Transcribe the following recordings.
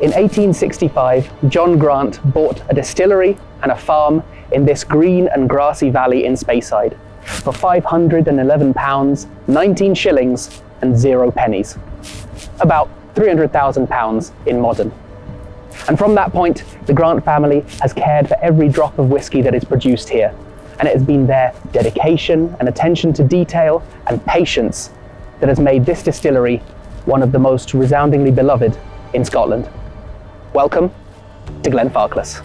In 1865, John Grant bought a distillery and a farm in this green and grassy valley in Speyside for £511, 19 shillings and 0 pennies. About £300,000 in modern. And from that point, the Grant family has cared for every drop of whiskey that is produced here. And it has been their dedication and attention to detail and patience that has made this distillery one of the most resoundingly beloved in Scotland. Welcome to Glenfarclas.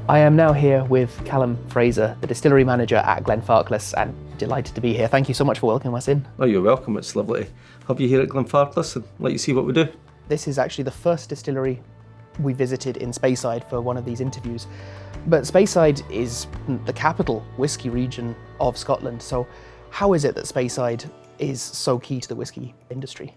I am now here with Callum Fraser, the distillery manager at Glenfarclas, and delighted to be here. Thank you so much for welcoming us in. Oh, you're welcome. It's lovely to have you here at Glenfarclas and let you see what we do. This is actually the first distillery we visited in Speyside for one of these interviews. But Speyside is the capital whisky region of Scotland. So how is it that Speyside is so key to the whisky industry?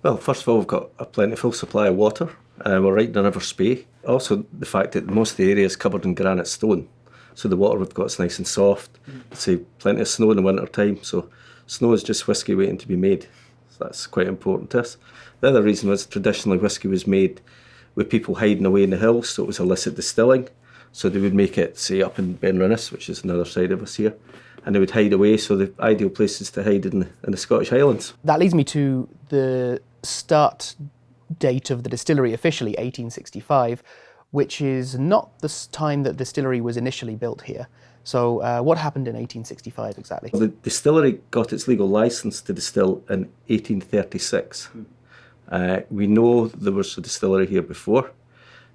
Well, first of all, we've got a plentiful supply of water. We're right in the River Spey. Also, the fact that most of the area is covered in granite stone. So the water we've got is nice and soft. See, plenty of snow in the winter time. So snow is just whisky waiting to be made. So that's quite important to us. The other reason was traditionally whisky was made with people hiding away in the hills. So it was illicit distilling. So they would make it, say, up in Benrinnes, which is another side of us here. And they would hide away, so the ideal places to hide in the Scottish Highlands. That leads me to the start date of the distillery, officially 1865, which is not the time that the distillery was initially built here. So what happened in 1865 exactly? The distillery got its legal licence to distill in 1836. We know there was a distillery here before.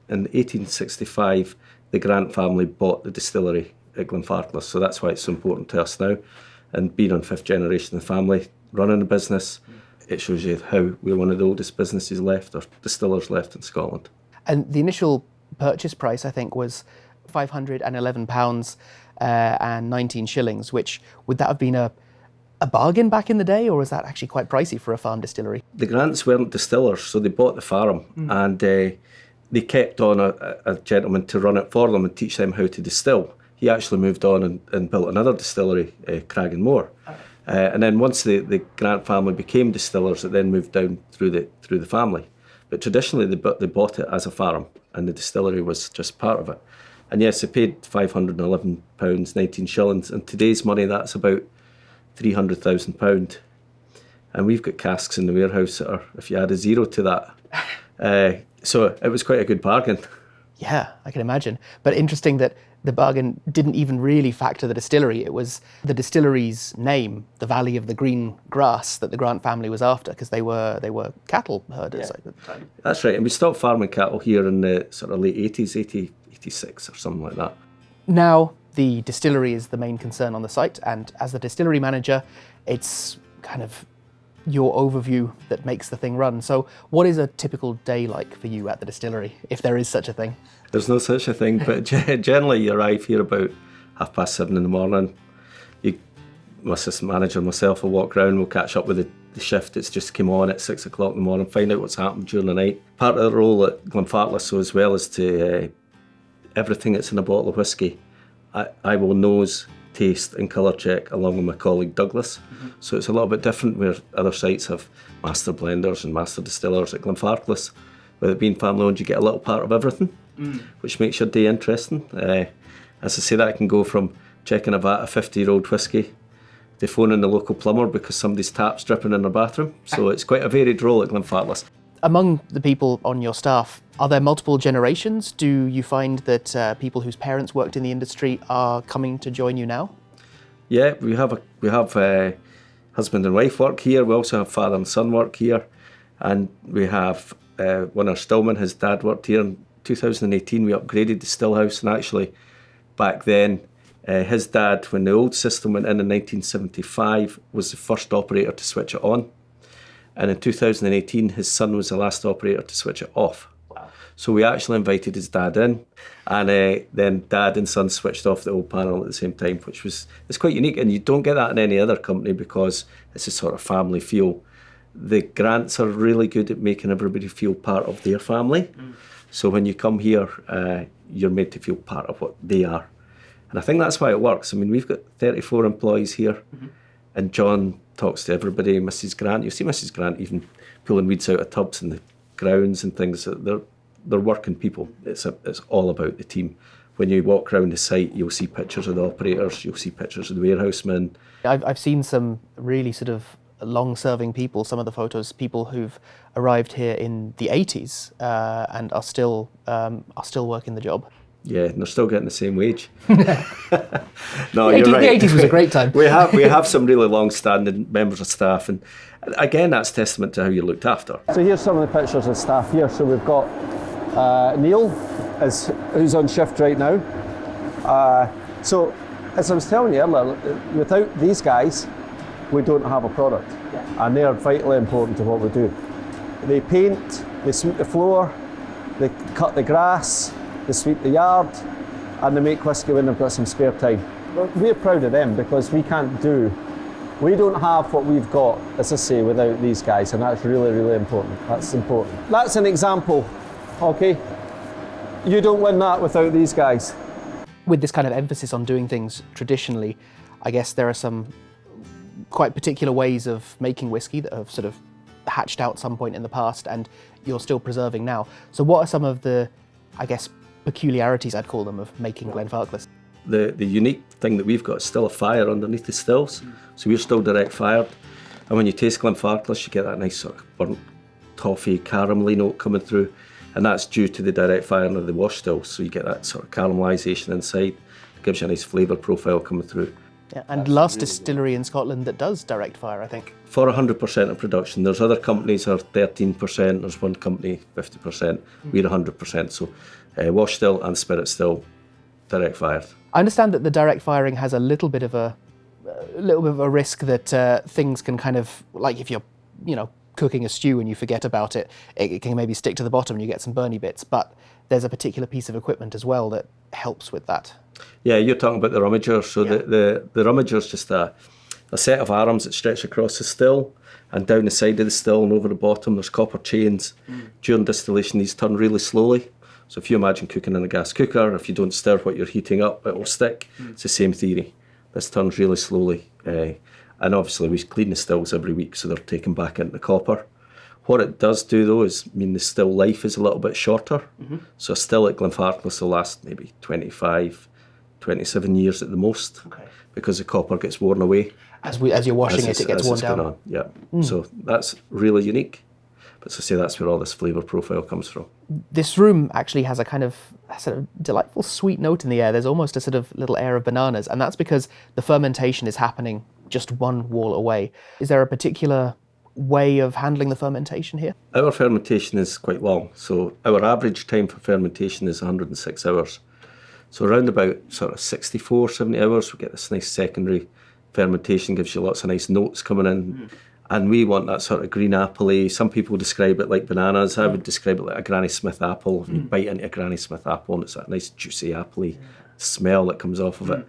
In 1865, the Grant family bought the distillery at Glenfarclas, so that's why it's so important to us now. And being on fifth generation of the family, running the business, it shows you how we're one of the oldest businesses left, or distillers left in Scotland. And the initial purchase price, I think, was £511 and 19 shillings, which, would that have been a bargain back in the day, or was that actually quite pricey for a farm distillery? The Grants weren't distillers, so they bought the farm, and they kept on a gentleman to run it for them and teach them how to distill. He actually moved on and built another distillery, Cragganmore. And then once the Grant family became distillers, it then moved down through the family. But traditionally they bought it as a farm, and the distillery was just part of it. And yes, they paid £511, 19 shillings. In today's money, that's about £300,000. And we've got casks in the warehouse that are, if you add a zero to that. So it was quite a good bargain. Yeah, I can imagine. But interesting that the bargain didn't even really factor the distillery. It was the distillery's name, the Valley of the Green Grass, that the Grant family was after, because they were cattle herders at the time. That's right, and we stopped farming cattle here in the sort of late 80s, 86 or something like that. Now, the distillery is the main concern on the site, and as the distillery manager, it's kind of your overview that makes the thing run. So what is a typical day like for you at the distillery, if there is such a thing? There's no such a thing, but generally you arrive here about 7:30 in the morning. My assistant manager and myself will walk around, we'll catch up with the shift that's just come on at 6 o'clock in the morning, find out what's happened during the night. Part of the role at Glenfarclas, so as well as to everything that's in a bottle of whisky, I will nose, taste and colour check along with my colleague Douglas. So it's a little bit different where other sites have master blenders and master distillers. At Glenfarclas, with it being family owned, you get a little part of everything, which makes your day interesting. As I say, that can go from checking a vat of 50-year-old whisky to phoning the local plumber because somebody's tap's dripping in their bathroom. So it's quite a varied role at Glenfarclas. Among the people on your staff, are there multiple generations? Do you find that people whose parents worked in the industry are coming to join you now? Yeah, we have husband and wife work here. We also have father and son work here, and we have one of our stillmen. His dad worked here. In 2018, we upgraded the still house, and actually, back then, his dad, when the old system went in 1975, was the first operator to switch it on. And in 2018, his son was the last operator to switch it off. Wow. So we actually invited his dad in, and then dad and son switched off the old panel at the same time, which it's quite unique. And you don't get that in any other company because it's a sort of family feel. The Grants are really good at making everybody feel part of their family. So when you come here, you're made to feel part of what they are. And I think that's why it works. I mean, we've got 34 employees here, and John talks to everybody. Mrs. Grant, you see Mrs. Grant even pulling weeds out of tubs in the grounds and things. They're they're working people. It's all about the team. When you walk around the site, you'll see pictures of the operators, you'll see pictures of the warehousemen. I've seen some really sort of long-serving people, some of the photos, people who've arrived here in the 80s and are still working the job. Yeah, and they're still getting the same wage. No, you're right. The 80s was a great time. we have some really long-standing members of staff, and again, that's testament to how you're looked after. So here's some of the pictures of staff here. So we've got Neil, who's on shift right now. So as I was telling you earlier, without these guys, we don't have a product, and they're vitally important to what we do. They paint, they sweep the floor, they cut the grass, they sweep the yard, and they make whisky when they've got some spare time. We're proud of them because we don't have what we've got, as I say, without these guys, and that's really, really important. That's important. That's an example, okay? You don't win that without these guys. With this kind of emphasis on doing things traditionally, I guess there are some quite particular ways of making whiskey that have sort of hatched out some point in the past and you're still preserving now. So what are some of the, I guess, peculiarities, I'd call them, of making Glenfarclas? The unique thing that we've got is still a fire underneath the stills, so we're still direct fired. And when you taste Glenfarclas, you get that nice sort of burnt toffee, caramelly note coming through, and that's due to the direct firing of the wash stills, so you get that sort of caramelisation inside. It gives you a nice flavour profile coming through. Yeah, and last distillery in Scotland that does direct fire, I think. For 100% of production. There's other companies that are 13%, there's one company 50%, we're 100%, so wash still and spirit still direct fired. I understand that the direct firing has a little bit of a risk that things can kind of, like if you're, cooking a stew and you forget about it, it can maybe stick to the bottom and you get some burny bits, but there's a particular piece of equipment as well that helps with that. Yeah, you're talking about the rummager. So the rummager is just a set of arms that stretch across the still, and down the side of the still and over the bottom there's copper chains. During distillation these turn really slowly. So if you imagine cooking in a gas cooker, if you don't stir what you're heating up, it will stick. It's the same theory. This turns really slowly. And obviously we clean the stills every week, so they're taken back into the copper. What it does do though is mean the still life is a little bit shorter. So a still at Glenfarclas will last maybe 25, 27 years at the most, because the copper gets worn away. As you're washing it gets worn down. Yeah, so that's really unique. But as I say, that's where all this flavour profile comes from. This room actually has a sort of delightful sweet note in the air. There's almost a sort of little air of bananas, and that's because the fermentation is happening just one wall away. Is there a particular way of handling the fermentation here? Our fermentation is quite long, so our average time for fermentation is 106 hours. So around about sort of 64, 70 hours, we get this nice secondary fermentation, gives you lots of nice notes coming in. And we want that sort of green apple-y. Some people describe it like bananas. I would describe it like a Granny Smith apple. You bite into a Granny Smith apple and it's that nice juicy apple-y smell that comes off of it.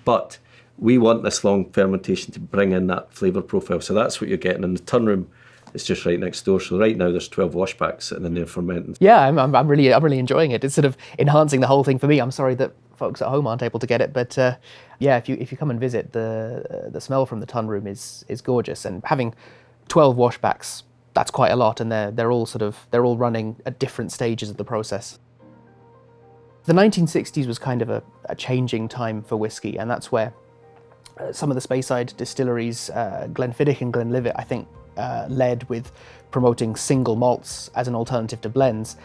But we want this long fermentation to bring in that flavour profile. So that's what you're getting. And the tun room is just right next door. So right now there's 12 washbacks sitting in there fermenting. Yeah, I'm really enjoying it. It's sort of enhancing the whole thing for me. I'm sorry that folks at home aren't able to get it, but yeah, if you come and visit, the smell from the tun room is gorgeous. And having 12 washbacks, that's quite a lot, and they're all running at different stages of the process. The 1960s was kind of a changing time for whiskey, and that's where some of the Speyside distilleries, Glenfiddich and Glenlivet, I think, led with promoting single malts as an alternative to blends.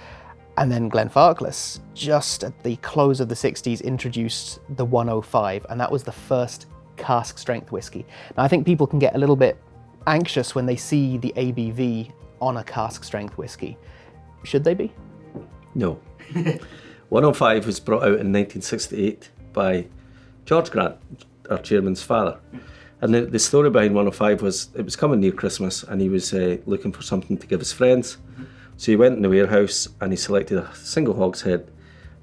And then Glenfarclas, just at the close of the 60s, introduced the 105, and that was the first cask strength whiskey. Now, I think people can get a little bit anxious when they see the ABV on a cask strength whiskey. Should they be? No. 105 was brought out in 1968 by George Grant, our chairman's father. And the story behind 105 was, it was coming near Christmas and he was looking for something to give his friends. So he went in the warehouse and he selected a single hogshead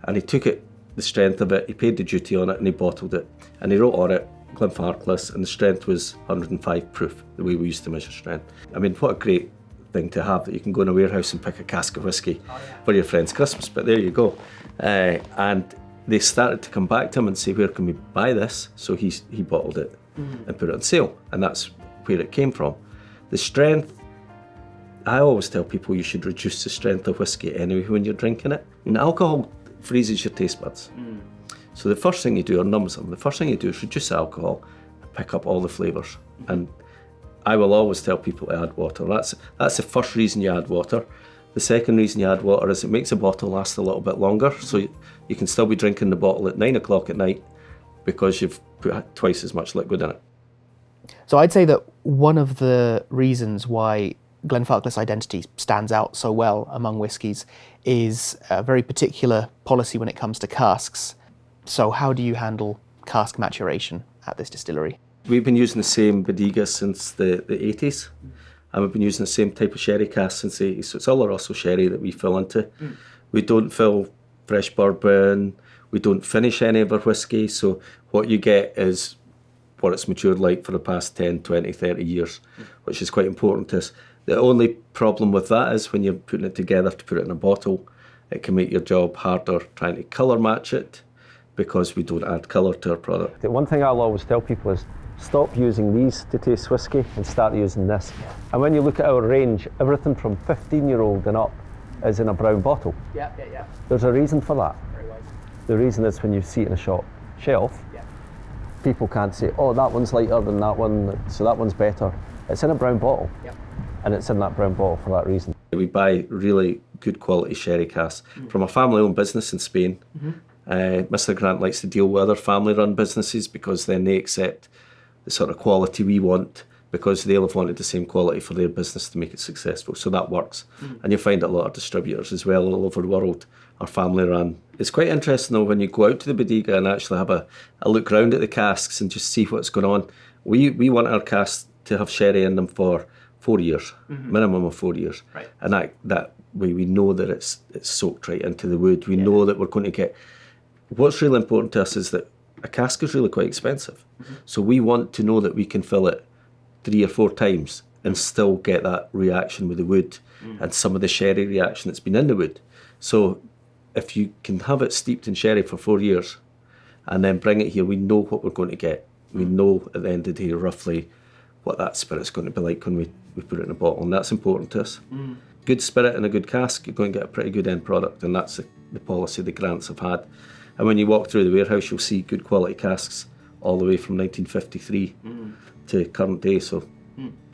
and he took it, the strength of it, he paid the duty on it and he bottled it. And he wrote on it, Glenfarclas, and the strength was 105 proof, the way we used to measure strength. I mean, what a great thing to have, that you can go in a warehouse and pick a cask of whiskey for your friend's Christmas, but there you go. And they started to come back to him and say, where can we buy this? So he bottled it and put it on sale, and that's where it came from. The strength I always tell people you should reduce the strength of whiskey anyway when you're drinking it. And alcohol freezes your taste buds. So the first thing you do, or numbs them, the first thing you do is reduce the alcohol and pick up all the flavours. And I will always tell people to add water. That's the first reason you add water. The second reason you add water is it makes the bottle last a little bit longer. So you can still be drinking the bottle at 9 o'clock at night because you've put twice as much liquid in it. So I'd say that one of the reasons why Glenfarclas identity stands out so well among whiskies is a very particular policy when it comes to casks. So how do you handle cask maturation at this distillery? We've been using the same Bodega since the 80s, and we've been using the same type of sherry cask since the 80s. So it's Oloroso sherry that we fill into. We don't fill fresh bourbon, we don't finish any of our whiskey, so what you get is what it's matured like for the past 10, 20, 30 years, which is quite important to us. The only problem with that is when you're putting it together to put it in a bottle, it can make your job harder trying to colour match it because we don't add colour to our product. The one thing I'll always tell people is stop using these to taste whiskey and start using this. And when you look at our range, everything from 15-year-old and up is in a brown bottle. Yeah. There's a reason for that. Very wise. The reason is when you see it in a shop shelf, people can't say, oh, that one's lighter than that one, so that one's better. It's in a brown bottle. And it's in that brown bottle for that reason. We buy really good quality sherry casks from a family-owned business in Spain. Mr. Grant likes to deal with other family-run businesses because then they accept the sort of quality we want because they'll have wanted the same quality for their business to make it successful. So that works. And you'll find a lot of distributors as well all over the world are family-run. It's quite interesting though when you go out to the Bodega and actually have a look round at the casks and just see what's going on. We want our casks to have sherry in them for 4 years, minimum of 4 years. Right. And that way we know that it's soaked right into the wood. We know that we're going to get... What's really important to us is that a cask is really quite expensive. So we want to know that we can fill it 3 or 4 times and still get that reaction with the wood and some of the sherry reaction that's been in the wood. So if you can have it steeped in sherry for 4 years and then bring it here, we know what we're going to get. We know at the end of the day roughly what that spirit's going to be like when we put it in a bottle, and that's important to us. Good spirit in a good cask, you're going to get a pretty good end product, and that's the policy the Grants have had. And when you walk through the warehouse, you'll see good quality casks all the way from 1953 to current day, so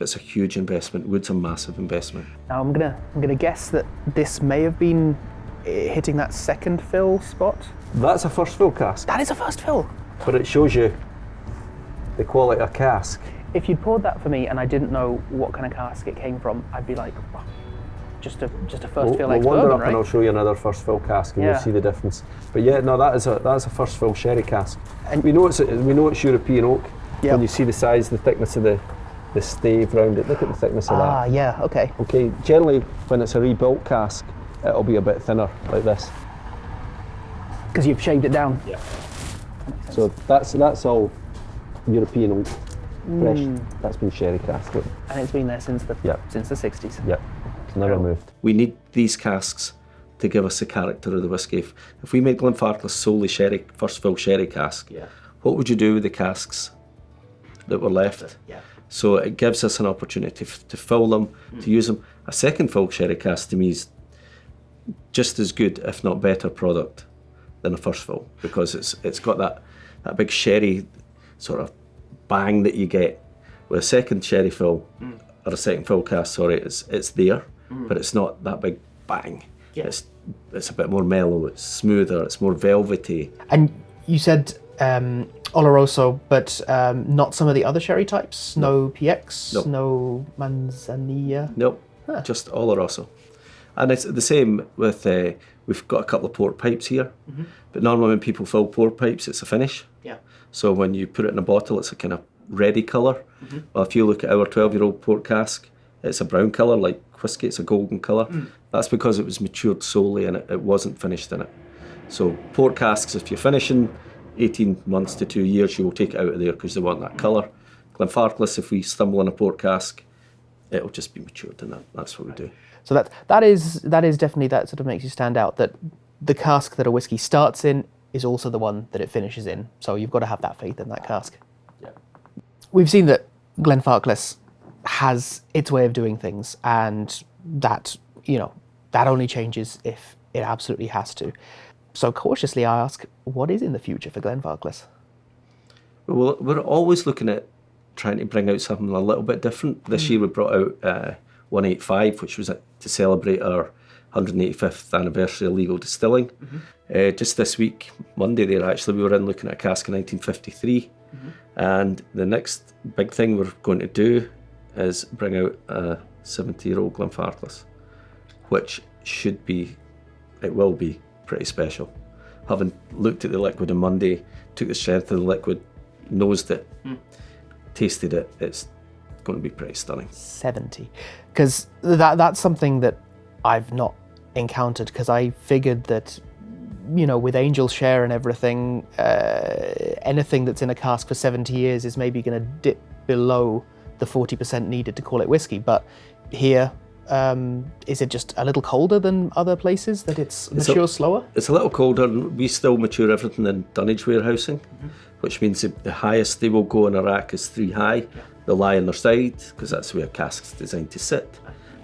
it's a huge investment. Wood's a massive investment. Now I'm gonna guess that this may have been hitting that second fill spot. That's a first fill cask, That is a first fill. but it shows you the quality of cask. If you'd poured that for me and I didn't know what kind of cask it came from, I'd be like, oh, just a first fill We'll ex wander bourbon, up and I'll right? show you another first fill cask and Yeah. you'll see the difference. But yeah, no, that's a first fill sherry cask. And we know it's European oak. Yep. When you see the size, the thickness of the stave round it, look at the thickness of Ah, that. yeah, okay. Okay, generally when it's a rebuilt cask, it'll be a bit thinner like this. Because you've shaved it down. Yeah. So that's all European oak, fresh. That's been sherry cask. Look. And it's been there since the Yep. 60s. Yep, it's never moved. We need these casks to give us the character of the whiskey. If we made Glenfarclas solely sherry, first fill sherry cask, what would you do with the casks that were left? So it gives us an opportunity to fill them, to use them. A second fill sherry cask to me is just as good, if not better, product than a first fill because it's got that big sherry sort of bang that you get with a second sherry fill or a second fill cask. It's there, but it's not that big bang. It's a bit more mellow. It's smoother. It's more velvety. And you said Oloroso, but not some of the other sherry types? No PX? No Manzanilla? Nope, just Oloroso. And it's the same with, we've got a couple of port pipes here, but normally when people fill port pipes, it's a finish. So when you put it in a bottle, it's a kind of reddy colour. Well, if you look at our 12-year-old port cask, it's a brown colour, like whiskey, it's a golden colour. That's because it was matured solely and it wasn't finished in it. So port casks, if you're finishing 18 months to 2 years, you will take it out of there because they want that colour. Glenfarclas, if we stumble on a port cask, it'll just be matured in that. That's what we do. So that is definitely, that sort of makes you stand out, that the cask that a whiskey starts in is also the one that it finishes in. So you've got to have that faith in that cask. We've seen that Glenfarclas has its way of doing things, and that, that only changes if it absolutely has to. So cautiously I ask, what is in the future for Glenfarclas? Well, we're always looking at trying to bring out something a little bit different. This year we brought out 185, which was to celebrate our 185th anniversary of legal distilling. Just this week, Monday there actually, we were in looking at a cask in 1953. And the next big thing we're going to do is bring out a 70-year-old Glenfarclas, which it will be pretty special. Having looked at the liquid on Monday, took the strength of the liquid, nosed it, tasted it, it's going to be pretty stunning. 70. Because that's something that I've not encountered, because I figured that, with Angel's share and everything, anything that's in a cask for 70 years is maybe going to dip below the 40% needed to call it whiskey. But here, is it just a little colder than other places, that it's matures slower? It's a little colder. We still mature everything in dunnage warehousing, which means the highest they will go in a rack is 3 high. They'll lie on their side, because that's where cask's designed to sit.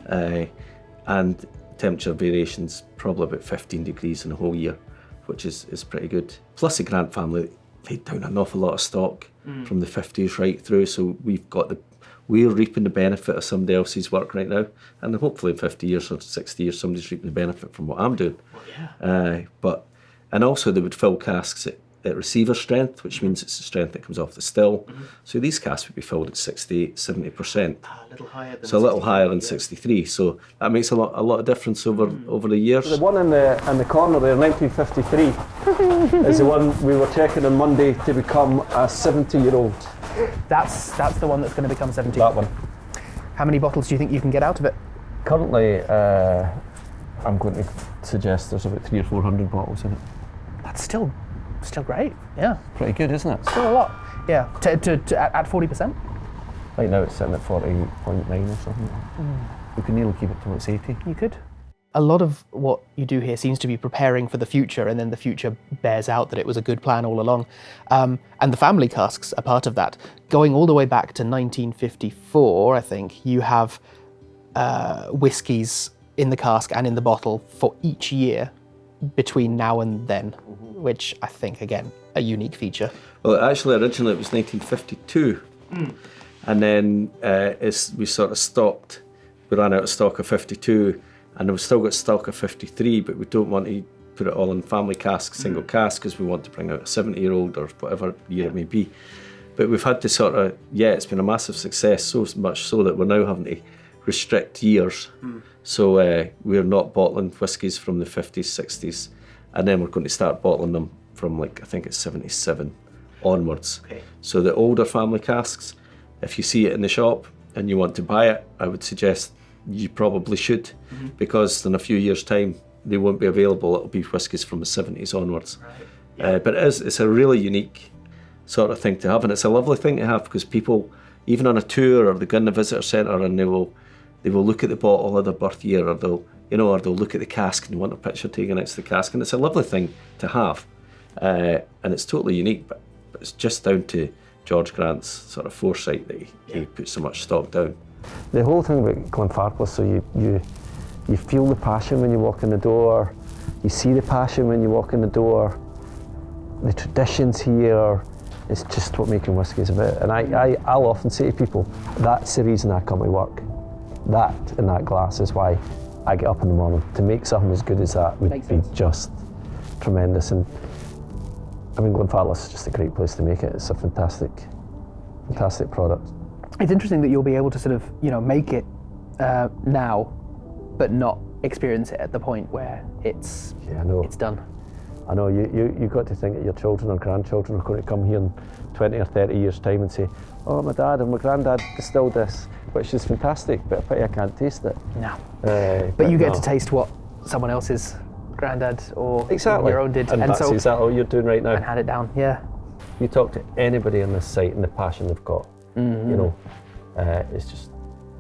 And temperature variations probably about 15 degrees in a whole year, which is pretty good. Plus the Grant family laid down an awful lot of stock from the 50s right through, so we're reaping the benefit of somebody else's work right now, and hopefully in 50 years or 60 years somebody's reaping the benefit from what I'm doing. And also they would fill casks at receiver strength, which means it's the strength that comes off the still. So these casks would be filled at 68, 70%. A little higher than so a little higher than 63. So that makes a lot of difference over the years. The one in the corner there, 1953, is the one we were checking on Monday to become a 70-year-old. That's the one that's going to become 70. That one. How many bottles do you think you can get out of it? Currently, I'm going to suggest there's about 300 or 400 bottles in it. That's still great. Yeah, Pretty good, isn't it? still a lot. Yeah, at 40%. Right now it's sitting at 40.9 or something. We can nearly keep it till it's 80. You could. A lot of what you do here seems to be preparing for the future, and then the future bears out that it was a good plan all along. And the family casks are part of that. Going all the way back to 1954, I think, you have whiskies in the cask and in the bottle for each year between now and then, which I think, again, a unique feature. Well, actually, originally it was 1952. And then we sort of stopped. We ran out of stock of 52, and we've still got stock of 53, but we don't want to put it all in family casks, single cask, because we want to bring out a 70-year-old or whatever year it may be. But we've had to it's been a massive success, so much so that we're now having to restrict years. So we're not bottling whiskies from the 50s, 60s, and then we're going to start bottling them from, I think it's 77 onwards. Okay. So the older family casks, if you see it in the shop and you want to buy it, I would suggest you probably should, because in a few years' time they won't be available. It'll be whiskies from the 70s onwards. But it's a really unique sort of thing to have, and it's a lovely thing to have, because people, even on a tour, or they go in the visitor centre and they will look at the bottle of their birth year, or they'll look at the cask and want a picture taken next to the cask, and it's a lovely thing to have, and it's totally unique. But it's just down to George Grant's sort of foresight that he put so much stock down. The whole thing about Glenfarclas, so you feel the passion when you walk in the door, you see the passion when you walk in the door, the traditions here, it's just what making whiskey is about. And I'll often say to people, that's the reason I come to work. That in that glass is why I get up in the morning. To make something as good as that would be just tremendous. And I mean, Glenfarclas is just a great place to make it. It's a fantastic product. It's interesting that you'll be able to sort of, make it now, but not experience it at the point where it's done. I know, you got to think that your children or grandchildren are going to come here in 20 or 30 years' time and say, oh, my dad and my granddad distilled this, which is fantastic, but I pity I can't taste it. No. But you get to taste what someone else's granddad or your own did. And that's so, exactly what you're doing right now. And hand it down, yeah. You talk to anybody on this site and the passion they've got, it's just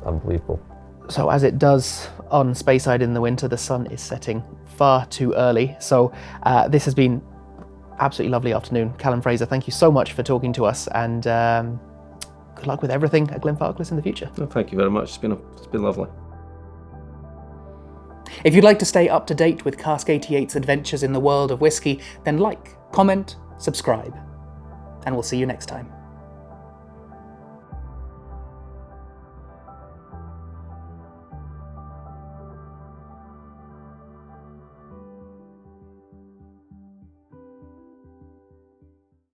unbelievable. So as it does on Speyside in the winter, the sun is setting far too early. So this has been absolutely lovely afternoon. Callum Fraser, thank you so much for talking to us, and good luck with everything at Glenfarclas in the future. Well, thank you very much. It's been lovely. If you'd like to stay up to date with Cask 88's adventures in the world of whiskey, then like, comment, subscribe, and we'll see you next time.